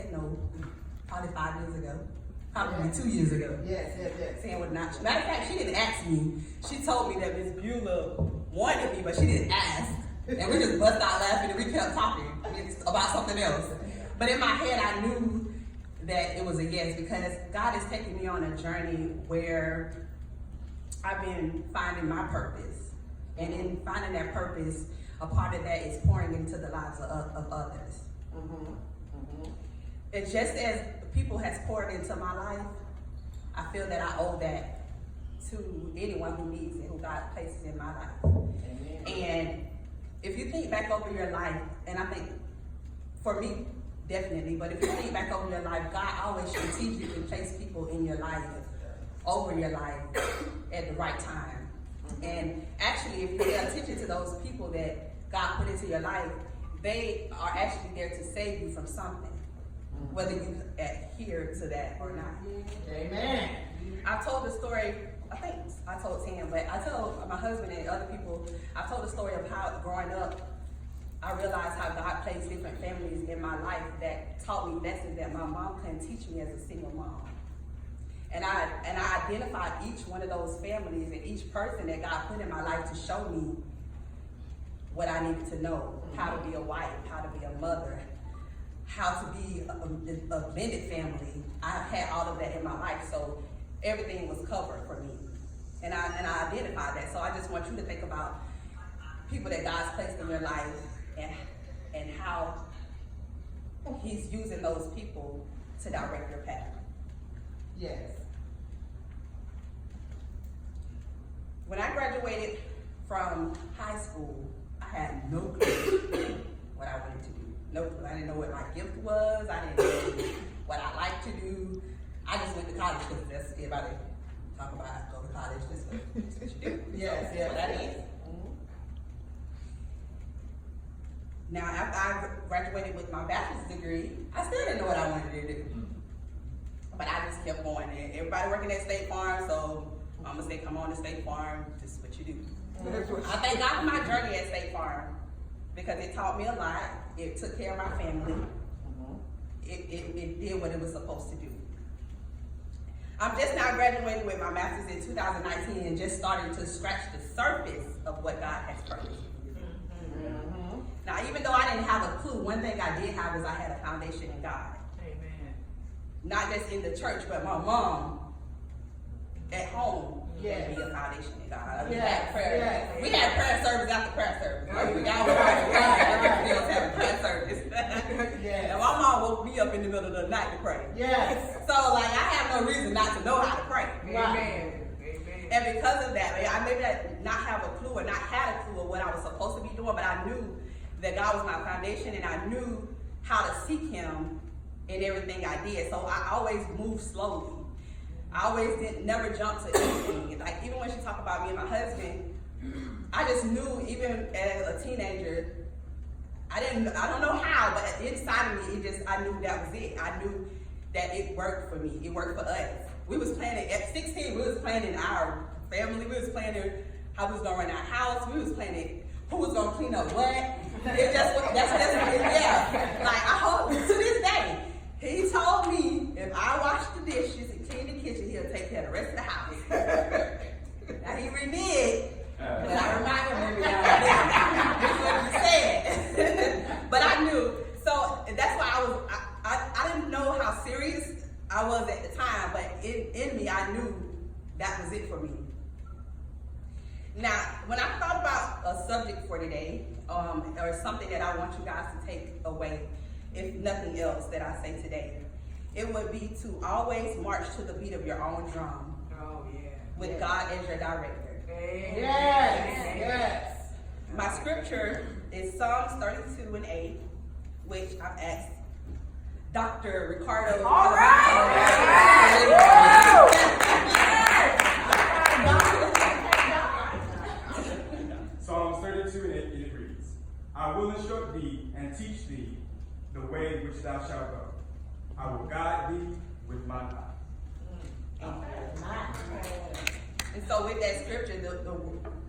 said no probably 5 years ago. Probably 2 years ago. Yes. Saying what not. Matter of fact, she didn't ask me. She told me that Miss Beulah wanted me, but she didn't ask. And we just bust out laughing and we kept talking about something else. But in my head, I knew that it was a yes, because God is taking me on a journey where I've been finding my purpose. And in finding that purpose, a part of that is pouring into the lives of others. And just as people has poured into my life, I feel that I owe that to anyone who needs it, who God places in my life. Amen. And if you think back over your life, and I think for me, definitely, but if you think back over your life, God always strategically placed people in your life, over your life, at the right time. And actually, if you pay attention to those people that God put into your life, they are actually there to save you from something, whether you adhere to that or not. Amen. I told the story, I think I told Tim, but I told my husband and other people, I told the story of how growing up, I realized how God placed different families in my life that taught me lessons that my mom couldn't teach me as a single mom. And I identified each one of those families and each person that God put in my life to show me what I needed to know, how to be a wife, how to be a mother, how to be a blended family. I had all of that in my life, so everything was covered for me. And I identified that. So I just want you to think about people that God's placed in your life and how He's using those people to direct your path. Yes. When I graduated from high school, I had no clue what I wanted to do. No clue. I didn't know what my gift was. I didn't know what I liked to do. I just went to college because that's everybody talk about go to college. That's what you do. Yes, so, yes. what that is. Now, after I graduated with my bachelor's degree, I still didn't know what I wanted to do. But I just kept going. And everybody working at State Farm, so Mama said, come on to State Farm, just what you do. I thank God for my journey at State Farm because it taught me a lot. It took care of my family. It did what it was supposed to do. I'm just now graduating with my master's in 2019 and just starting to scratch the surface of what God has purposed me to do. Now, even though I didn't have a clue, one thing I did have is I had a foundation in God. Amen. Not just in the church, but my mom at home gave me a foundation in God. We had prayer. We had prayer service after prayer service. Right? We all were having prayer service. And my mom woke me up in the middle of the night to pray. Yes. So, like, I have no reason not to know how to pray. Amen. And because of that, I maybe not have a clue or not had a clue of what I was supposed to be doing, but I knew that God was my foundation and I knew how to seek Him in everything I did. So I always moved slowly. I always never jump to anything. Like, even when she talked about me and my husband, I just knew, even as a teenager, I don't know how, but inside of me, I knew that was it. I knew that it worked for me. It worked for us. We was planning, at 16, we was planning our family. We was planning how we was gonna run our house. We was planning who was gonna clean up what. That's what it is. Yeah. Like, I hope, to this day, he told me if I wash the dishes and clean the kitchen, he'll take care of the rest of the house. Now, he reneged, but I remind him every now and then. That's what he said. But I knew. So that's why I didn't know how serious I was at the time, but in me, I knew that was it for me. Now, when I thought about a subject for today, or something that I want you guys to take away, if nothing else that I say today, it would be to always march to the beat of your own drum. Oh, yeah. With God as your director. Yes. My scripture is Psalms 32:8, which I've asked Dr. Ricardo. All right. Psalms 32:8, it reads, I will instruct thee and teach thee the way which thou shalt go. I will guide thee with my eye. And so with that scripture,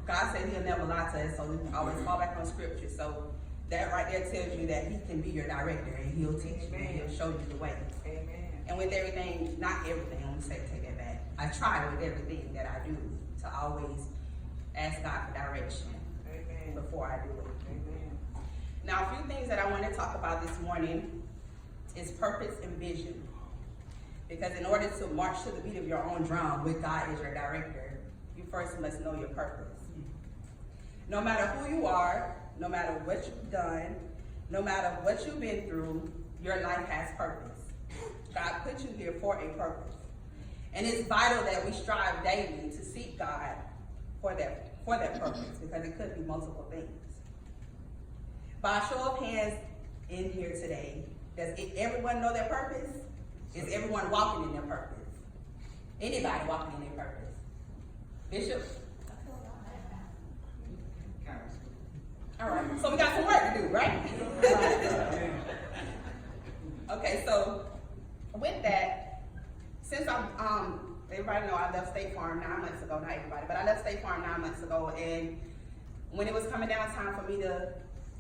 God said He'll never lie to us, so we always fall back on scripture. So that right there tells you that he can be your director and he'll teach you and he'll show you the way. Amen. And with everything, not everything, I'm gonna take that back. I try with everything that I do to always ask God for direction before I do it. Amen. Now, a few things that I want to talk about this morning is purpose and vision. Because in order to march to the beat of your own drum with God as your director, you first must know your purpose. No matter who you are, no matter what you've done, no matter what you've been through, your life has purpose. God put you here for a purpose. And it's vital that we strive daily to seek God for that purpose, because it could be multiple things. By a show of hands in here today, does everyone know their purpose? Is everyone walking in their purpose? Anybody walking in their purpose? Bishop? All right, so we got some work to do, right? Okay, so with that, since everybody know I left State Farm 9 months ago, not everybody, but I left State Farm 9 months ago, and when it was coming down time for me to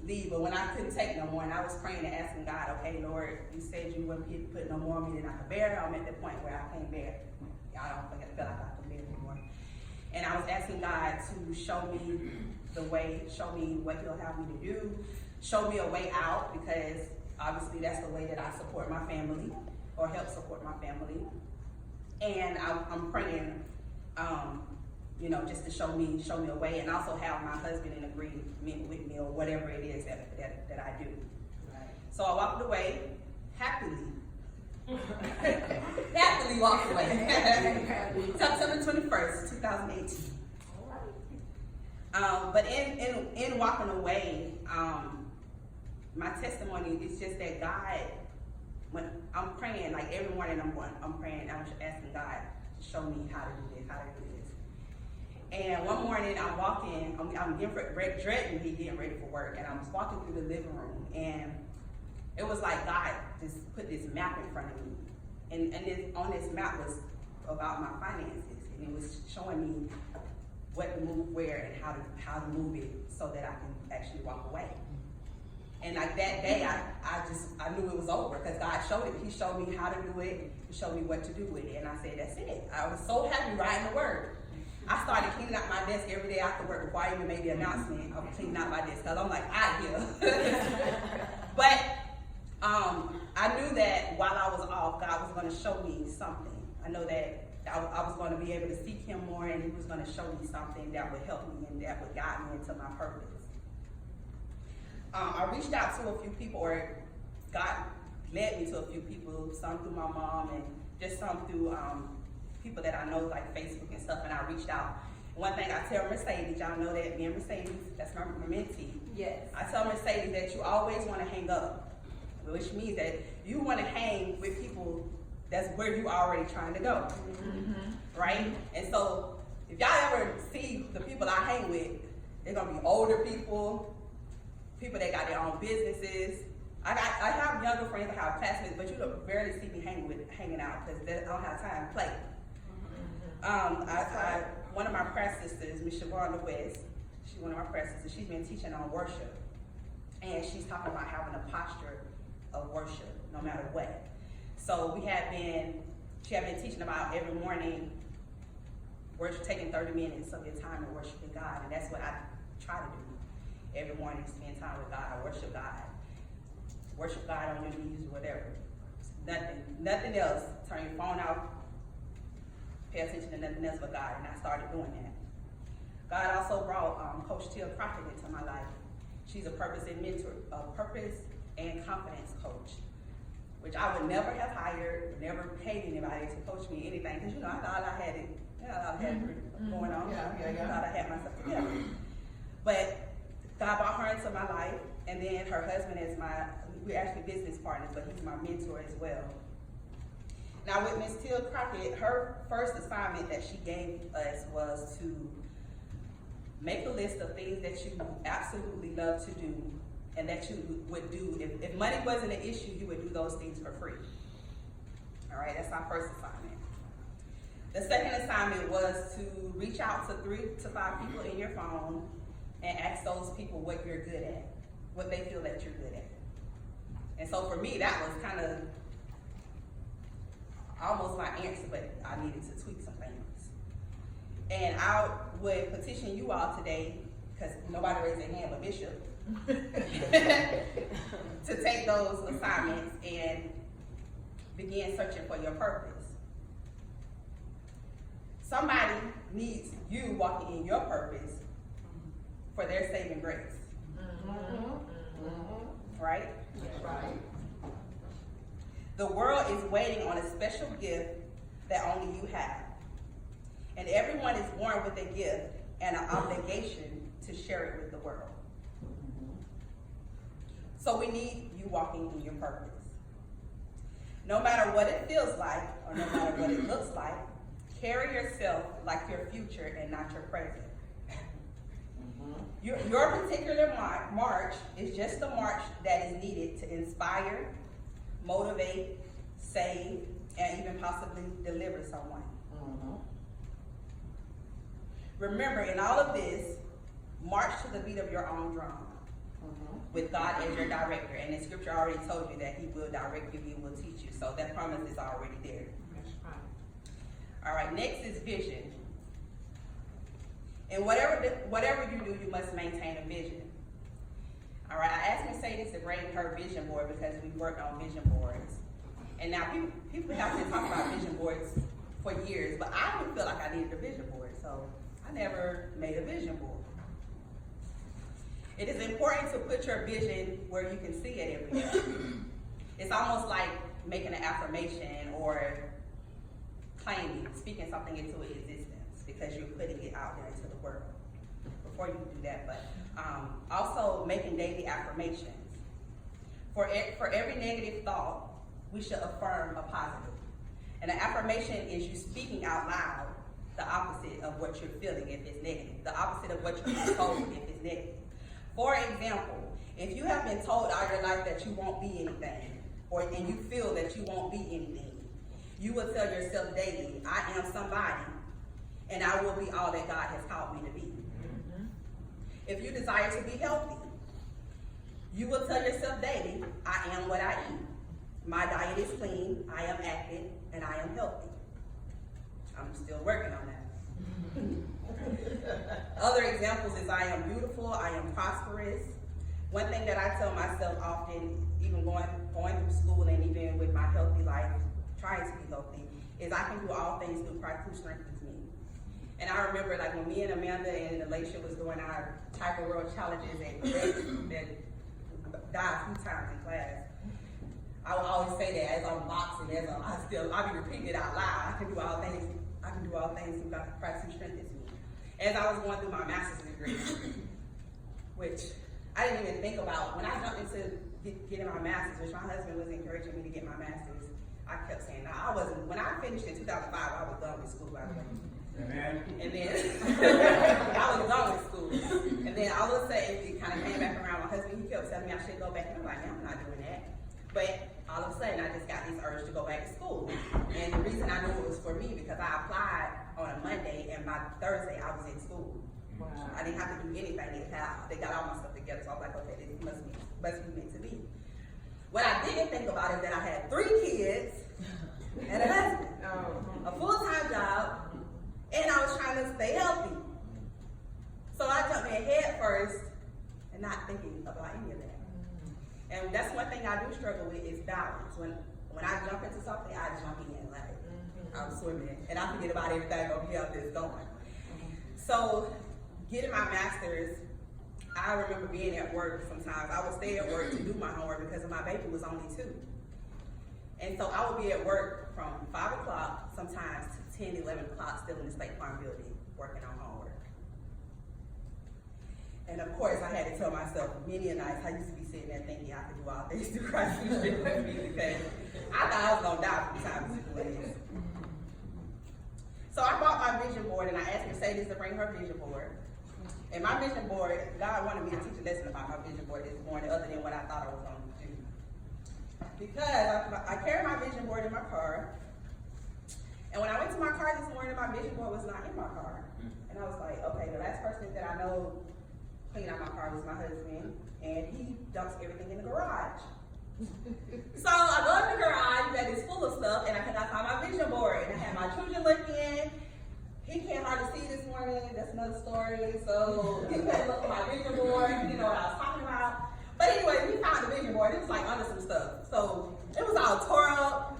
leave, but when I couldn't take no more, and I was praying and asking God, okay, Lord, you said you wouldn't put no more on me than I could bear. I'm at the point where I can't bear. I don't think I feel like I can bear anymore. And I was asking God to show me the way, show me what he'll have me to do, show me a way out, because obviously that's the way that I support my family, or help support my family. And I'm praying, just to show me a way, and also have my husband in agreement with me, or whatever it is that I do. Right. So I walked away happily. Happily walked away. September 21st, 2018. But in walking away, my testimony is just that God, when I'm praying, like every morning I'm praying, I'm asking God to show me how to do this. And one morning I'm walking, I'm getting ready for work, and I was walking through the living room, and it was like God just put this map in front of me. And on this map was about my finances, and it was showing me what to move where and how to move it so that I can actually walk away. And like that day, I knew it was over, because God showed it. He showed me how to do it. He showed me what to do with it. And I said, that's it. I was so happy writing the word. I started cleaning out my desk every day after work before I even made the announcement. I was cleaning out my desk because I'm like, out of here. But I knew that while I was off, God was going to show me something. I know that I was going to be able to seek him more, and he was going to show me something that would help me and that would guide me into my purpose. I reached out to a few people, or God led me to a few people, some through my mom and just some through people that I know, like Facebook and stuff, and I reached out. One thing I tell Mercedes, y'all know that me and Mercedes, that's my mentee. Yes. I tell Mercedes that you always want to hang up, which means that you want to hang with people that's where you already trying to go, right? And so if y'all ever see the people I hang with, they're gonna be older people that got their own businesses. I have younger friends, I have classmates, but you don't barely see me hanging out, because I don't have time to play. One of my prayer sisters, Miss Siobhan West, she's one of my prayer sisters. She's been teaching on worship, and she's talking about having a posture of worship, no matter what. So she had been teaching about every morning, worship, taking 30 minutes of your time and worshiping God, and that's what I try to do every morning. Spend time with God, worship God on your knees, whatever. Nothing else. Turn your phone off. Pay attention to nothing else but God, and I started doing that. God also brought Coach Tia Crockett into my life. She's a purpose and confidence coach, which I would never have hired, never paid anybody to coach me anything, because I thought I had it, going on. I thought I had myself together. But God brought her into my life, and then her husband is we're actually business partners, but he's my mentor as well. Now with Ms. Tia Crockett, her first assignment that she gave us was to make a list of things that you absolutely love to do, and that you would do, if money wasn't an issue, you would do those things for free. All right, that's our first assignment. The second assignment was to reach out to 3 to 5 people in your phone and ask those people what you're good at. what they feel that you're good at. And so for me, that was kind of almost my answer, but I needed to tweak some things. And I would petition you all today, because nobody raised their hand but Bishop, to take those assignments and begin searching for your purpose. Somebody needs you walking in your purpose for their saving grace. Right? Right. The world is waiting on a special gift that only you have. And everyone is born with a gift and an obligation to share it with the world. So we need you walking in your purpose. No matter what it feels like, or no matter what it looks like, carry yourself like your future and not your present. Your particular march is just the march that is needed to inspire, motivate, save, and even possibly deliver someone. Remember, in all of this, march to the beat of your own drum with God as your director. And the scripture already told you that he will direct you, he will teach you. So that promise is already there. All right, next is vision. And whatever you do, you must maintain a vision. All right, I asked Mercedes to bring her vision board because we worked on vision boards. And now people have been talking about vision boards for years, but I didn't feel like I needed a vision board, so I never made a vision board. It is important to put your vision where you can see it every day. It's almost like making an affirmation or claiming, speaking something into existence because you're putting it out there into the world. Before you do that, but also making daily affirmations. For every negative thought, we should affirm a positive. And an affirmation is you speaking out loud the opposite of what you're feeling if it's negative, the opposite of what you're told if it's negative. For example, if you have been told all your life that you won't be anything, and you feel that you won't be anything, you will tell yourself daily, I am somebody, and I will be all that God has called me to be. If you desire to be healthy, you will tell yourself daily, I am what I eat. My diet is clean, I am active, and I am healthy. I'm still working on that. Other examples is I am beautiful, I am prosperous. One thing that I tell myself often, even going through school and even with my healthy life, trying to be healthy, is I can do all things through Christ who strengthens me. And I remember like when me and Amanda and Alicia was doing our Tiger World challenges and that died a few times in class, I would always say that as I'm boxing, I'll be repeating it out loud. I can do all things through Christ who strengthens me. As I was going through my master's degree, which I didn't even think about, when I jumped into getting my master's, which my husband was encouraging me to get my master's, I kept saying, no, I wasn't. When I finished in 2005, I was done with school, by the way. Amen. And then I was done with school. And then all of a sudden, it kind of came back around. My husband, he kept telling me I should go back. And I'm like, no, I'm not doing that. But all of a sudden, I just got this urge to go back to school. And the reason I knew it was for me, because I applied on a Monday, and by Thursday, I was in school. Wow. I didn't have to do anything. They got all my stuff together. So I was like, okay, this must be meant to be. What I didn't think about is that I had 3 kids and a husband, a full-time job, and I was trying to stay healthy. So I jumped in head first and not thinking about any of that. And that's one thing I do struggle with is balance. When I jump into something, I jump in like I'm swimming, and I forget about everything over here that's going. So getting my master's, I remember being at work sometimes. I would stay at work to do my homework because my baby was only 2. And so I would be at work from 5 o'clock sometimes to 10, 11 o'clock still in the State Farm building working on homework. And of course I had to tell myself many a nights, I used to be sitting there thinking I could do all things through Christ who strengthens me, because I thought I was going to die from time to ways. So I bought my vision board and I asked Mercedes to bring her vision board. And my vision board, God wanted me to teach a lesson about my vision board this morning other than what I thought I was going to do. Because I carry my vision board in my car. And when I went to my car this morning, my vision board was not in my car. And I was like, okay, the last person that I know clean out my car was my husband, and he dumps everything in the garage. So I go in the garage that is full of stuff, and I cannot find my vision board. And I had my children looking. He can't hardly see this morning. That's another story. So he couldn't look at my vision board. He didn't know what I was talking about. But anyway, we found the vision board. It was like under some stuff. So it was all tore up.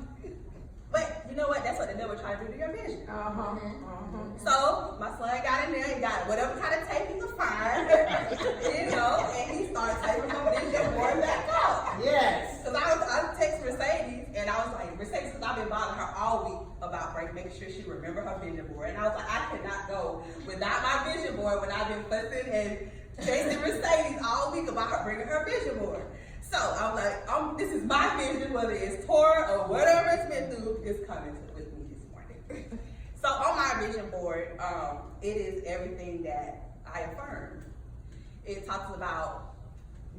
But you know what? That's what the devil tried to do to your vision. So my son got in there. He got whatever kind of tape he could find, and he started taping my vision board back up. Yes. Because I text Mercedes, and I was like, Mercedes, because I've been bothering her all week about making sure she remember her vision board. And I was like, I cannot go without my vision board when I've been fussing and chasing Mercedes all week about her bringing her vision board. So I was like, this is my vision, whether it's tore or whatever it's been through, it's coming with me this morning. So on my vision board, it is everything that I affirm. It talks about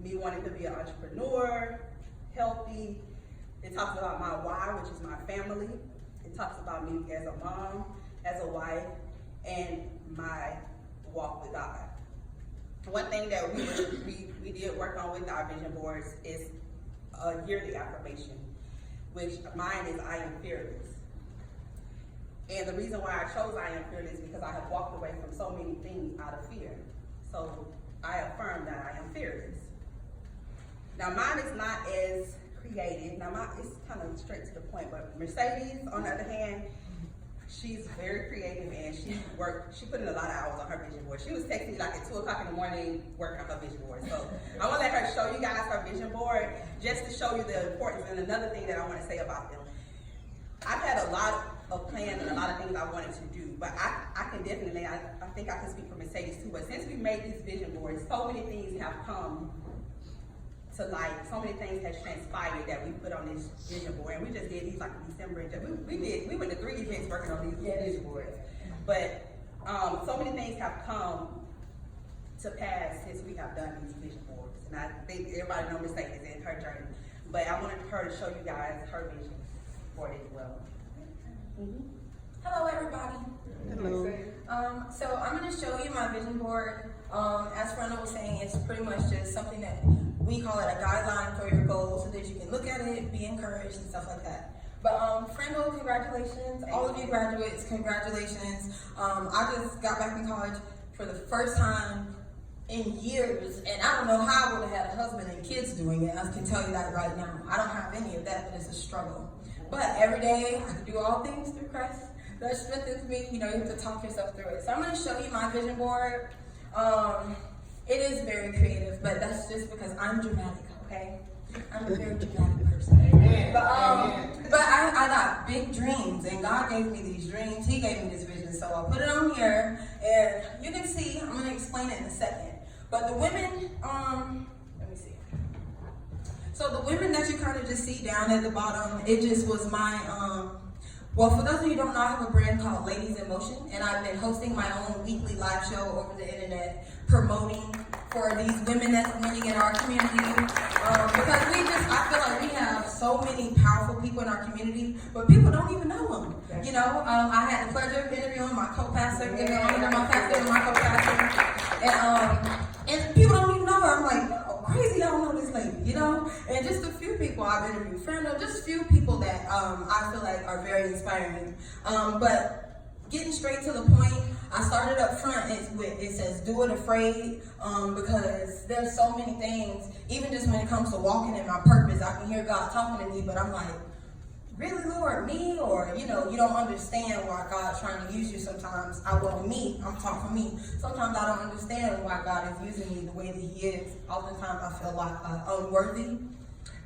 me wanting to be an entrepreneur, healthy. It talks about my why, which is my family. It talks about me as a mom, as a wife, and my walk with God. One thing that we did work on with our vision boards is a yearly affirmation, which mine is I am fearless. And the reason why I chose I am fearless is because I have walked away from so many things out of fear. So I affirm that I am fearless. Now mine is not as creative. Now mine is kind of straight to the point, but Mercedes, on the other hand, she's very creative, and she put in a lot of hours on her vision board. She was texting me like at 2 o'clock in the morning working on her vision board. So I want to let her show you guys her vision board just to show you the importance. And another thing that I want to say about them, I've had a lot of plans and a lot of things I wanted to do, but I can definitely, I think I can speak for Mercedes too, but since we made these vision boards, so many things have come to light. So many things has transpired that we put on this vision board, and we just did these like in December. We went to 3 events working on these vision boards, but so many things have come to pass since we have done these vision boards, and I think everybody knows Mercedes in her journey, but I wanted her to show you guys her vision board as well. Hello, everybody. Hello. So I'm going to show you my vision board. As Frandal was saying, it's pretty much just something that we call it a guideline for your goals so that you can look at it, be encouraged, and stuff like that. But Frandal, congratulations. All of you graduates, congratulations. I just got back in college for the first time in years, and I don't know how I would have had a husband and kids doing it. I can tell you that right now. I don't have any of that, but it's a struggle. But every day, I can do all things through Christ that strengthens me. You have to talk yourself through it. So I'm going to show you my vision board. It is very creative, but that's just because I'm dramatic, okay? I'm a very dramatic person. Amen. But I got big dreams, and God gave me these dreams. He gave me this vision, so I'll put it on here, and you can see, I'm going to explain it in a second. But the women, let me see. So the women that you kind of just see down at the bottom, it just was my, well, for those of you who don't know, I have a brand called Ladies in Motion, and I've been hosting my own weekly live show over the internet, promoting for these women that's winning in our community. Because I feel like we have so many powerful people in our community, but people don't even know them. I had the pleasure of interviewing my co-pastor, giving honor to my pastor and my co-pastor, and people don't even know her. I'm like, oh, crazy, I don't know this lady, And just a few people I've interviewed, Frandal, just a few people that I feel like are very inspiring. But getting straight to the point, I started up front. It says, do it afraid, because there's so many things, even just when it comes to walking in my purpose, I can hear God talking to me, but I'm like, really, Lord, me? Or, you don't understand why God's trying to use you sometimes. I'm talking for me. Sometimes I don't understand why God is using me the way that He is. Oftentimes I feel like I'm unworthy.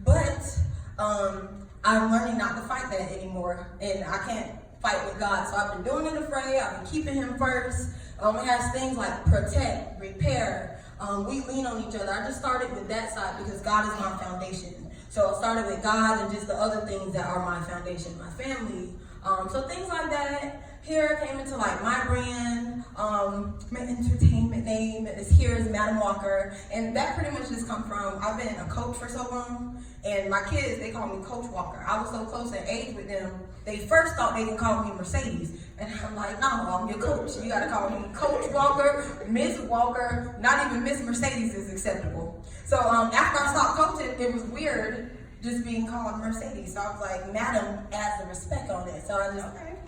But I'm learning not to fight that anymore, and I can't fight with God. So I've been doing it afraid. I've been keeping Him first. It has things like protect, repair. We lean on each other. I just started with that side because God is my foundation. So I started with God and just the other things that are my foundation. My family, So things like that. Here came into like my brand, my entertainment name is here is Madam Walker, and that pretty much just come from, I've been a coach for so long, and my kids, they call me Coach Walker. I was so close in age with them, they first thought they could call me Mercedes, and I'm like, no, I'm your coach. You gotta call me Coach Walker, Miss Walker, not even Miss Mercedes is acceptable. So after I stopped coaching, it was weird just being called Mercedes. So I was like, Madam adds the respect on it. So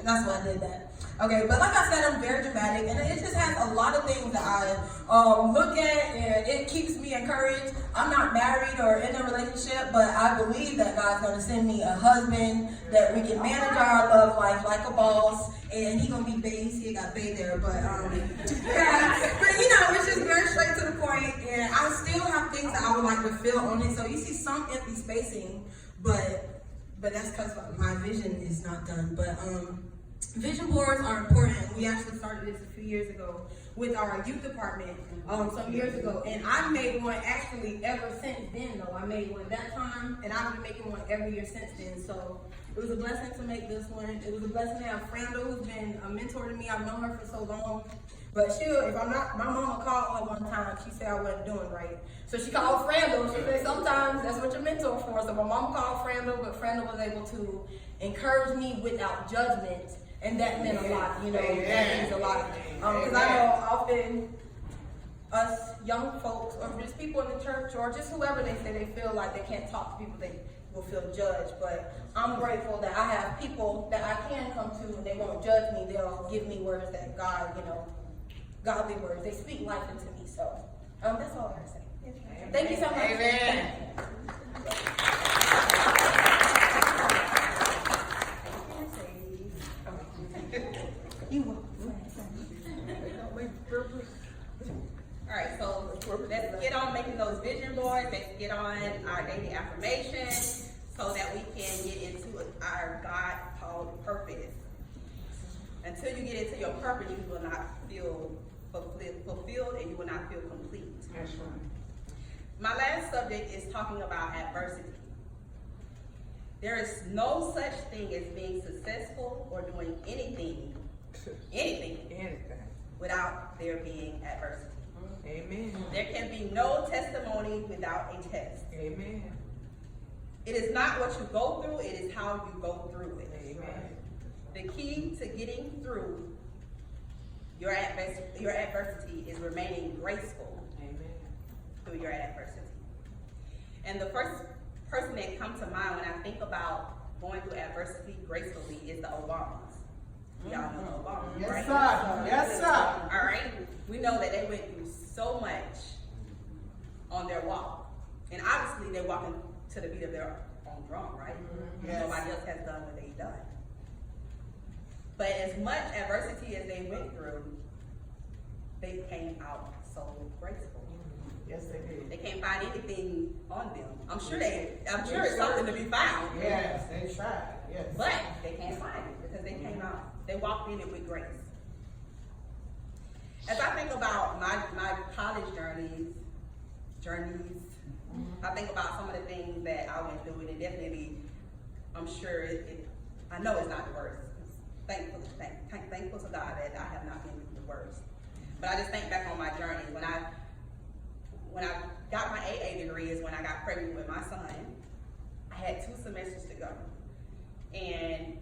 that's why I did that. Okay, but like I said, I'm very dramatic, and it just has a lot of things that I look at, and it keeps me encouraged. I'm not married or in a relationship, but I believe that God's going to send me a husband that we can manage our love life like a boss, and he going to be based. He got bay there, but yeah. But you know, it's just very straight to the point, and I still have things that I would like to fill on it. So you see some empty spacing, but that's because my vision is not done. But vision boards are important. We actually started this a few years ago with our youth department some years ago, and I made one actually ever since then. Though I made one that time, and I've been making one every year since then. So it was a blessing to make this one. It was a blessing to have Frandal, who's been a mentor to me. I've known her for so long. But if I'm not, my mama called her one time, she said I wasn't doing right. So she called Frandal. She said sometimes that's what your mentor for. So my mom called Frandal, but Frandal was able to encourage me without judgment. And that meant a lot, you know, that means a lot. Because I know often us young folks, or just people in the church, or just whoever, they say they feel like they can't talk to people, they will feel judged. But I'm grateful that I have people that I can come to and they won't judge me. They'll give me words that God, you know, godly words. They speak life into me. So that's all I gotta say. Amen. Thank you so much. Amen. Alright, so let's get on making those vision boards. Let's get on our daily affirmations so that we can get into our God-called purpose. Until you get into your purpose, you will not feel fulfilled and you will not feel complete. That's right. My last subject is talking about adversity. There is no such thing as being successful or doing anything without there being adversity. Amen. There can be no testimony without a test. Amen. It is not what you go through, it is how you go through it. Amen. The key to getting through your adversity is remaining graceful through your adversity. And the first person that comes to mind when I think about going through adversity gracefully is the Obamas. Y'all know the Obamas, Yes, right? sir. Yes, sir. All right. We know that they went through so much on their walk, and obviously they're walking to the beat of their own drum, right? Yes. Nobody else has done what they've done. But as much adversity as they went through, they came out so graceful. Yes, they did. They can't find anything on them. I'm sure it's something to be found. Yes, they tried. Yes. But they can't find it because they came out. They walked in it with grace. As I think about my college journeys, I think about some of the things that I went through, and it definitely, I'm sure I know it's not the worst. Thankful to God that I have not been through the worst. But I just think back on my journey. When I got my AA degree is when I got pregnant with my son. I had 2 semesters to go. And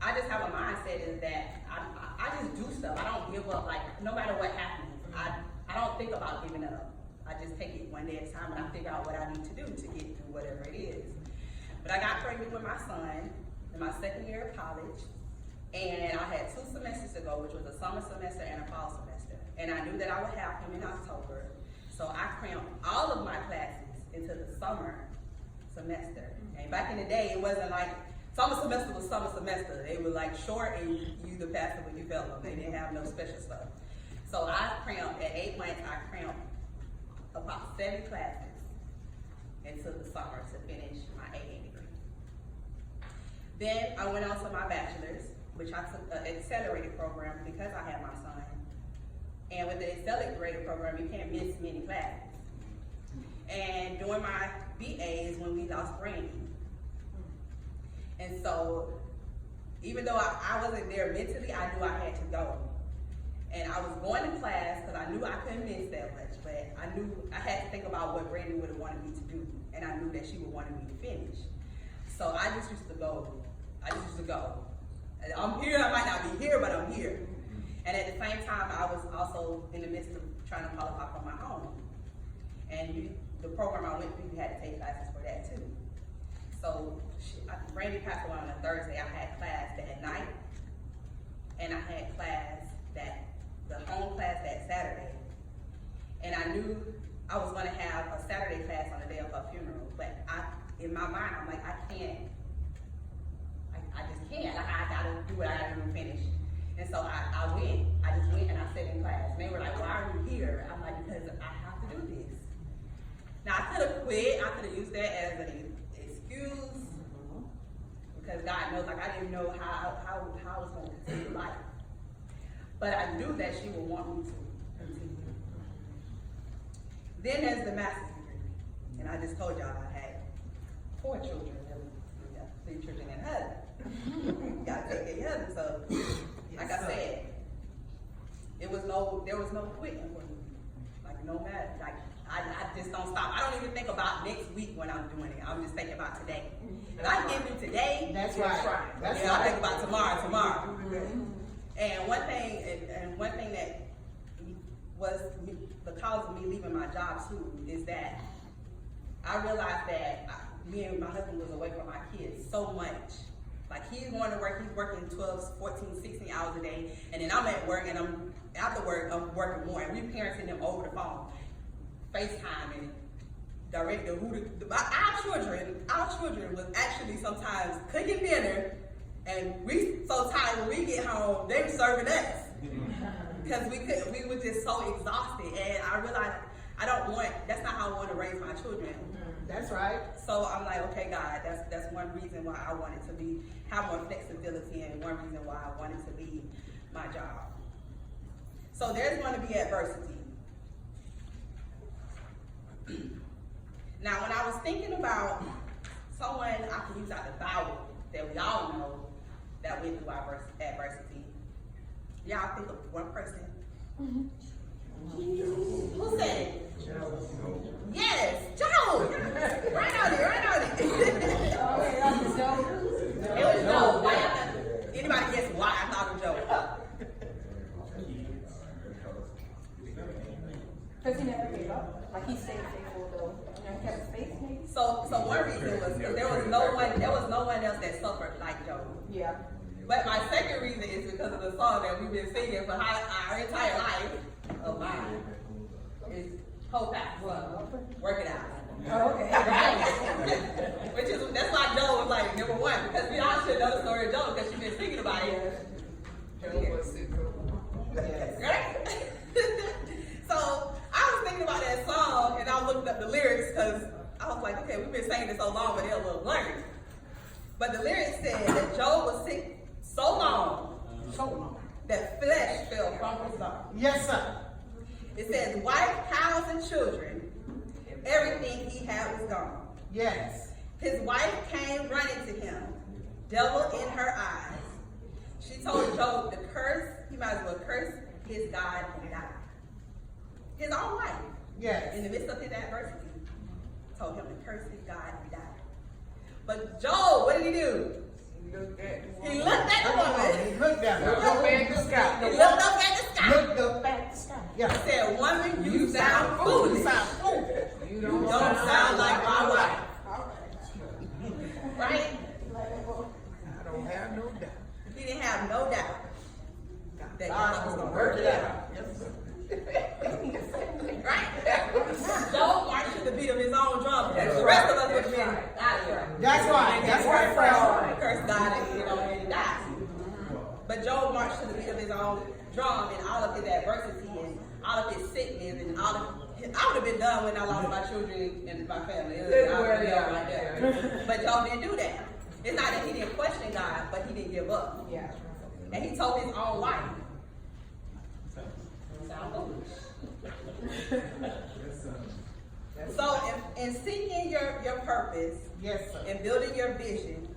I just have a mindset is that I just do stuff. I don't give up, like, no matter what happens. I don't think about giving up. I just take it one day at a time and I figure out what I need to do to get through whatever it is. But I got pregnant with my son in my second year of college. And I had 2 semesters to go, which was a summer semester and a fall semester. And I knew that I would have him in October. So I cramped all of my classes into the summer semester. And back in the day, it wasn't like, summer semester was summer semester. They were like short and you either passed it or you failed them. They didn't have no special stuff. So I cramped, at 8 months, I cramped about 7 classes into the summer to finish my AA degree. Then I went on to my bachelor's, which I took an accelerated program because I had my son. And with the accelerated program, you can't miss many classes. And during my BA is when we lost Brandy. And so Even though I wasn't there mentally, I knew I had to go. And I was going to class because I knew I couldn't miss that much, but I knew I had to think about what Brandy would have wanted me to do, and I knew that she would want me to finish. So I just used to go. And I'm here, I might not be here, but I'm here. And at the same time, I was also in the midst of trying to qualify for my home. And the program I went through, you had to take classes for that too. So Brandy passed away on a Thursday. I had class that night, and I had class the home class that Saturday. And I knew I was going to have a Saturday class on the day of her funeral, but in my mind, I'm like, I just can't. I gotta do what I gotta do to finish. And so I went. I just went and I sat in class. And they were like, why are you here? I'm like, because I have to do this. Now I could have quit. I could have used that as an excuse, because God knows, like, I didn't know how I was going to continue life. But I knew that she would want me to continue. Then there's the master's degree. And I just told y'all I had 4 children, 3 children and a husband. You gotta take care of your husband. So, like I said, there was no quitting for me. Like, no matter, like, I just don't stop. I don't even think about next week when I'm doing it. I'm just thinking about today. If I can get through today, That's right. That's I'll right. think about tomorrow. And one thing that was the cause of me leaving my job too is that I realized that me and my husband was away from my kids so much. Like, he's going to work, he's working 12, 14, 16 hours a day, and then I'm at work, and after work, I'm working more, and we parenting them over the phone, FaceTime, and direct our children was actually sometimes cooking dinner, and we so tired when we get home, they were serving us. Because we were just so exhausted, and I realized that's not how I want to raise my children. That's right. So I'm like, okay, God, that's one reason why I wanted to have more flexibility, and one reason why I wanted to leave my job. So there's going to be adversity. Now, when I was thinking about someone I can use out the Bible that we all know that went through adversity, y'all think of one person. Who said it? Yes, Joe. Right on it. It was Joe. Anybody guess why I thought of Joe? Because he never gave up. Like, he stayed faithful though. He kept his faith maybe. So one reason was because there was no one else that suffered like Joe. Yeah. But my second reason is because of the song that we've been singing for our entire life of mine. Is Hope Out. Work it out. Oh, okay. Right? That's why Joe was like number 1, because we all should know the story of Joe because she's been singing about it. Right? So I was thinking about that song, and I looked up the lyrics because I was like, okay, we've been singing it so long, but they're a little blurry. But the lyrics said that Job was sick so long that flesh fell from his bones. Yes, sir. It says, wife, cows, and children, everything he had was gone. Yes. His wife came running to him, devil in her eyes. She told Job to curse, he might as well curse his God and die. His own wife, Yes. in the midst of his adversity, told him to curse his God and die. But Job, what did he do? He looked at the woman. He looked down. Looked up at the sky. He looked up at the sky. Looked up at the sky. He Yeah. said, woman, you sound foolish. You Don't sound like my wife. Right? I don't have no doubt. He didn't have no doubt that God God was will going to work work it it out. out. Yes, sir. Right? Job marched to the beat of his own drum because the rest of us would have been out of here. That's right. That's right, Frandal. Curse God and die. But Job marched to the beat of his own drum, and all of his adversity and all of his sickness and all of I would have been done when I lost my children and my family. I would have been done right there. But Job didn't do that. It's not that he didn't question God, but he didn't give up. Yeah. And he told his own wife, sound foolish. So in seeking your purpose, Yes, sir. and building your vision,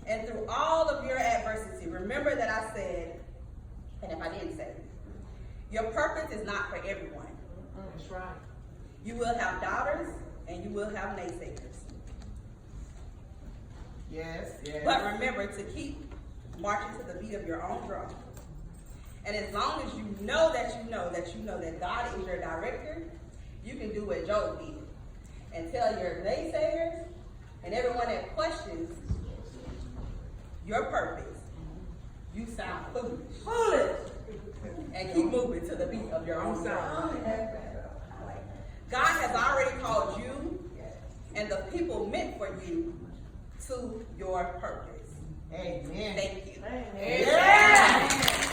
and through all of your adversity, remember that I said, and if I didn't say, your purpose is not for everyone. That's right. You will have doubters and you will have naysayers. Yes, yes. But remember to keep marching to the beat of your own drum. And as long as you know that God is your director, you can do what Job did and tell your naysayers and everyone that questions your purpose, you sound foolish. And keep moving to the beat of your own drum. God has already called you and the people meant for you to your purpose. Amen. Thank you. Amen.